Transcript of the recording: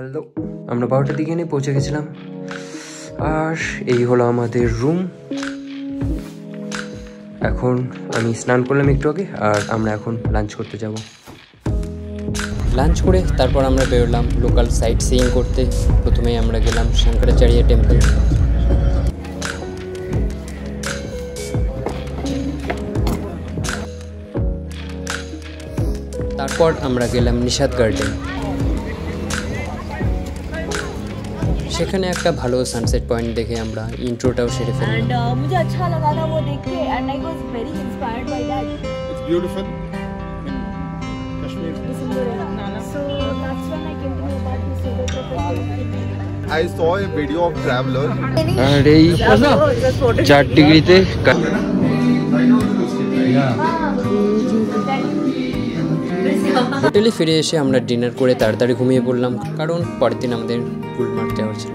Hello, আমরা 12টার দিকে নিয়ে পৌঁছে গেছিলাম। আর এই হলো আমাদের রুম। এখন আমি স্নান করলাম একটু আগে, আর আমরা এখন লাঞ্চ করতে যাব। লাঞ্চ করে তারপর আমরা বেরোলাম লোকাল সাইট সিইং করতে। প্রথমেই আমরা গেলাম শঙ্করাচার্য টেম্পল। তারপর আমরা গেলাম নিশাদ গার্ডেন। সেখানে একটা ভালো সানসেট পয়েন্ট দেখে আমরা ইন্ট্রোটাও সেরে ফেললাম। मुझे अच्छा लगा था वो देख के and I was very inspired by that. It's beautiful in Kashmir. So that's when I came to know about this solo trip. I saw a video of traveler. আর এই 4 ডিগ্রিতে হোটেলে ফিরে এসে আমরা ডিনার করে তাড়াতাড়ি ঘুমিয়ে পড়লাম, কারণ পরের দিন আমাদের গুলমার্গ যাওয়ার ছিল।